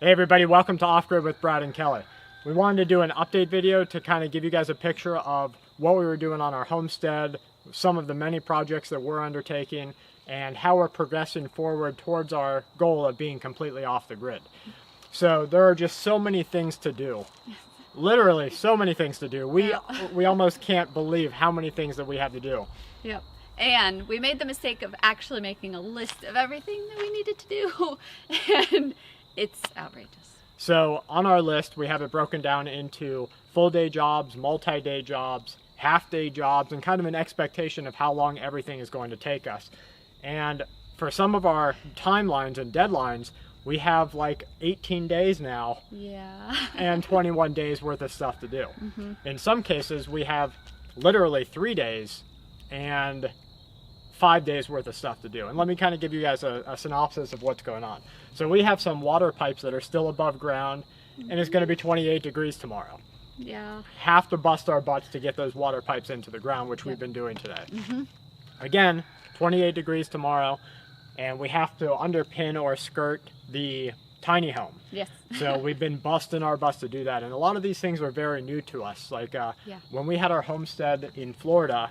Hey everybody, welcome to Off Grid with Brad and Kelly. We wanted to do an update video to kind of give you guys a picture of what we were doing on our homestead, some of the many projects that we're undertaking, and how we're progressing forward towards our goal of being completely off the grid. So there are just so many things to do. Literally so many things to do. We almost can't believe how many things that we have to do. Yep. And we made the mistake of actually making a list of everything that we needed to do. And it's outrageous. So on our list, we have it broken down into full day jobs, multi-day jobs, half-day jobs, and kind of an expectation of how long everything is going to take us. And for some of our timelines and deadlines, we have like 18 days now. Yeah. And 21 days worth of stuff to do. Mm-hmm. In some cases, we have literally 3 days and 5 days worth of stuff to do. And let me kind of give you guys a synopsis of what's going on. So we have some water pipes that are still above ground, and it's going to be 28 degrees tomorrow. Yeah. Have to bust our butts to get those water pipes into the ground, which we've been doing today. Mm-hmm. Again, 28 degrees tomorrow, and we have to underpin or skirt the tiny home. Yes. So we've been busting our butts to do that. And a lot of these things are very new to us. Like when we had our homestead in Florida,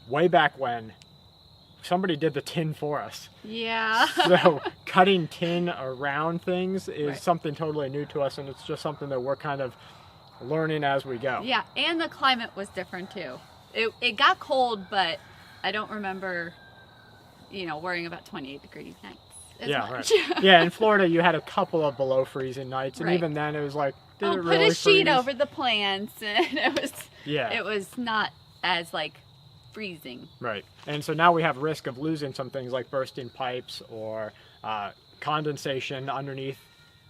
way back when, somebody did the tin for us. Yeah. So cutting tin around things is something totally new to us, and it's just something that we're kind of learning as we go. Yeah, and the climate was different too. It got cold, but I don't remember, worrying about 28 degree nights as much. Right. Yeah, in Florida you had a couple of below freezing nights, and even then it was like, did it really put a sheet freeze? over the plants, and it was not as freezing. Right. And so now we have risk of losing some things like bursting pipes or condensation underneath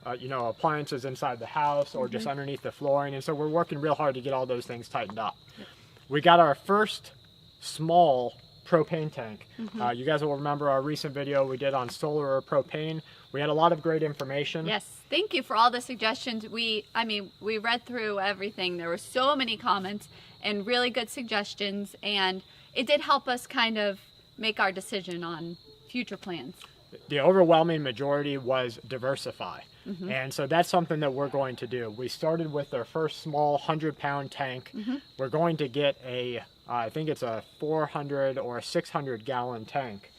appliances inside the house or just underneath the flooring. And so we're working real hard to get all those things tightened up. Yep. We got our first small propane tank. You guys will remember our recent video we did on solar or propane. We had a lot of great information. Yes, thank you for all the suggestions. We read through everything. There were so many comments and really good suggestions, and it did help us kind of make our decision on future plans. The overwhelming majority was diversify. And so that's something that we're going to do. We started with our first small 100-pound tank. We're going to get I think it's a 400 or a 600-gallon tank.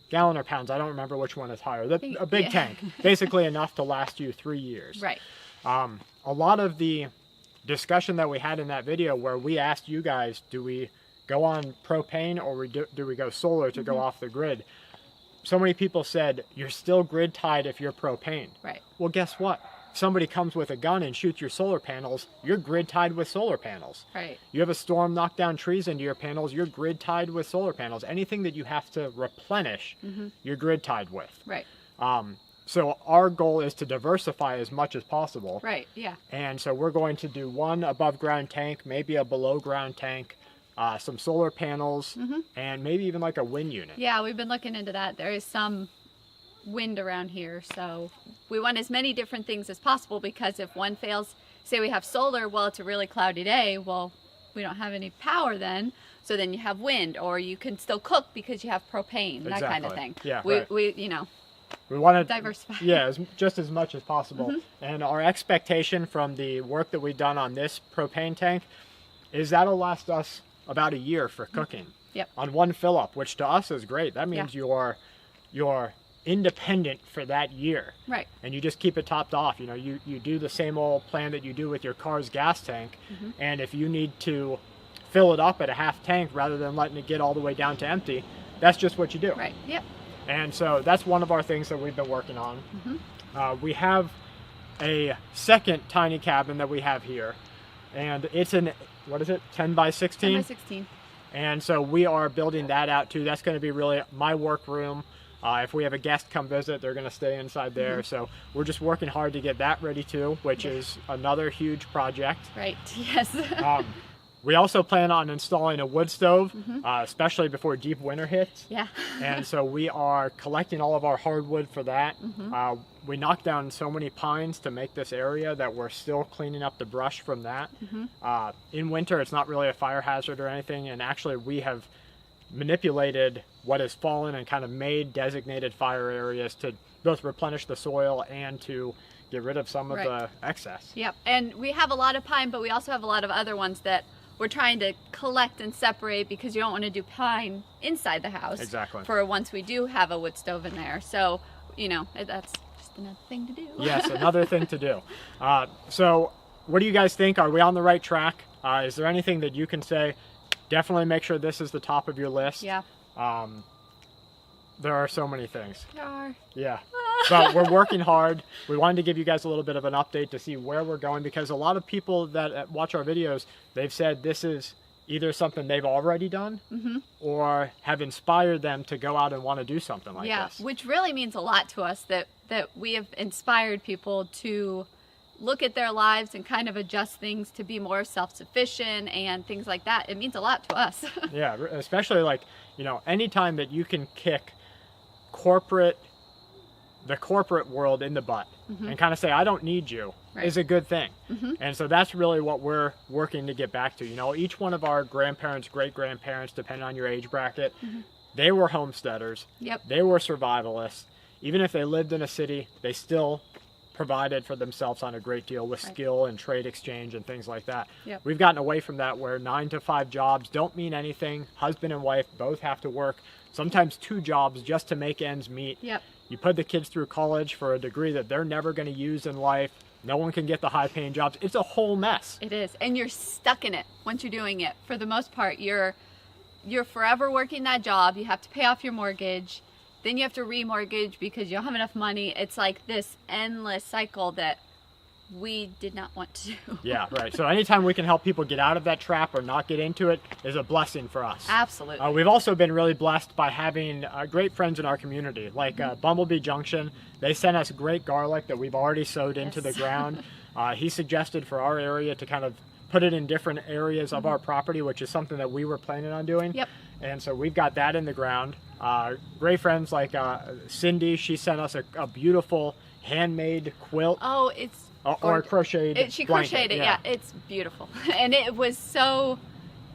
Gallon or pounds, I don't remember which one is higher. A big tank, basically enough to last you 3 years. Right. A lot of the discussion that we had in that video where we asked you guys, do we go on propane or do we go solar to go off the grid? So many people said, you're still grid tied if you're propane. Right. Well, guess what? If somebody comes with a gun and shoots your solar panels, you're grid tied with solar panels. Right. You have a storm knock down trees into your panels, you're grid tied with solar panels. Anything that you have to replenish, you're grid tied with. Right. So our goal is to diversify as much as possible. Right, yeah. And so we're going to do one above ground tank, maybe a below ground tank, some solar panels, and maybe even like a wind unit. Yeah, we've been looking into that. There is some wind around here, so we want as many different things as possible, because if one fails, say we have solar, well, it's a really cloudy day, well, we don't have any power then, so then you have wind, or you can still cook because you have propane, that kind of thing. Yeah, We want to diversify. Yeah, just as much as possible. And our expectation from the work that we've done on this propane tank is that'll last us about a year for cooking. Yep. On one fill up, which to us is great. That means you're independent for that year. Right. And you just keep it topped off. You do the same old plan that you do with your car's gas tank. And if you need to fill it up at a half tank rather than letting it get all the way down to empty, that's just what you do. Right. Yep. And so that's one of our things that we've been working on. We have a second tiny cabin that we have here, and it's what is it, 10 by 16? 10 by 16. And so we are building that out too. That's going to be really my work room. If we have a guest come visit, they're going to stay inside there. So we're just working hard to get that ready too, which is another huge project. Right, yes. We also plan on installing a wood stove, especially before deep winter hits. Yeah. And so we are collecting all of our hardwood for that. We knocked down so many pines to make this area that we're still cleaning up the brush from that. In winter, it's not really a fire hazard or anything. And actually, we have manipulated what has fallen and kind of made designated fire areas to both replenish the soil and to get rid of some of Right. the excess. Yep. And we have a lot of pine, but we also have a lot of other ones that we're trying to collect and separate because you don't want to do pine inside the house. Exactly. For once we do have a wood stove in there. So, you know, that's just another thing to do. Yes, another thing to do. So what do you guys think? Are we on the right track? Is there anything that you can say? Definitely make sure this is the top of your list. Yeah. There are so many things. There are. Yeah. But we're working hard. We wanted to give you guys a little bit of an update to see where we're going, because a lot of people that watch our videos, they've said this is either something they've already done or have inspired them to go out and want to do something like this. Which really means a lot to us that we have inspired people to look at their lives and kind of adjust things to be more self-sufficient and things like that. It means a lot to us. Yeah, especially like, you know, anytime that you can kick the corporate world in the butt and kind of say, I don't need you, is a good thing. And so that's really what we're working to get back to. You know, each one of our grandparents, great-grandparents, depending on your age bracket, they were homesteaders. Yep. They were survivalists. Even if they lived in a city, they still provided for themselves on a great deal with skill and trade exchange and things like that. Yep. We've gotten away from that, where 9-to-5 jobs don't mean anything. Husband and wife both have to work, sometimes 2 jobs just to make ends meet. Yep. You put the kids through college for a degree that they're never going to use in life. No one can get the high-paying jobs. It's a whole mess. It is. And you're stuck in it once you're doing it. For the most part, you're forever working that job. You have to pay off your mortgage. Then you have to remortgage because you don't have enough money. It's like this endless cycle that we did not want to do. Yeah, right. So anytime we can help people get out of that trap or not get into it is a blessing for us. Absolutely. We've also been really blessed by having great friends in our community, like Bumblebee Junction. They sent us great garlic that we've already sowed into the ground. He suggested for our area to kind of put it in different areas of our property, which is something that we were planning on doing. Yep. And so we've got that in the ground. Great friends like Cindy, she sent us a beautiful handmade quilt. Oh, it's or crocheted she blanket. crocheted it, yeah. It's beautiful. And it was so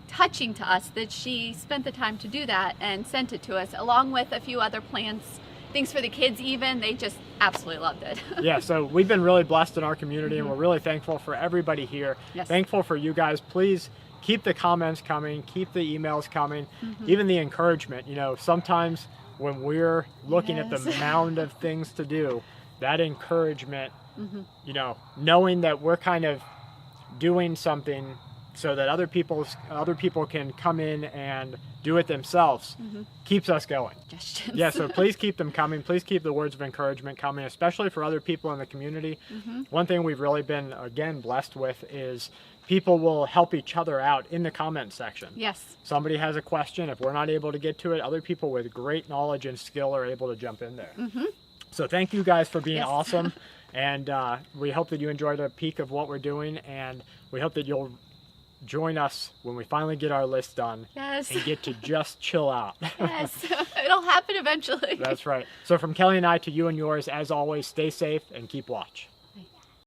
touching to us that she spent the time to do that and sent it to us, along with a few other plants, things for the kids even. They just absolutely loved it. Yeah, so we've been really blessed in our community, and we're really thankful for everybody here. Yes. Thankful for you guys. Please keep the comments coming, keep the emails coming, even the encouragement. You know, sometimes when we're looking at the mound of things to do, that encouragement, you know, knowing that we're kind of doing something so that other people can come in and do it themselves, keeps us going. Suggestions. Yeah, so please keep them coming. Please keep the words of encouragement coming, especially for other people in the community. One thing we've really been, again, blessed with is people will help each other out in the comment section. Yes. Somebody has a question. If we're not able to get to it, other people with great knowledge and skill are able to jump in there. So thank you guys for being awesome. And we hope that you enjoyed a peek of what we're doing. And we hope that you'll join us when we finally get our list done. Yes. And get to just chill out. Yes. It'll happen eventually. That's right. So from Kelley and I to you and yours, as always, stay safe and keep watch.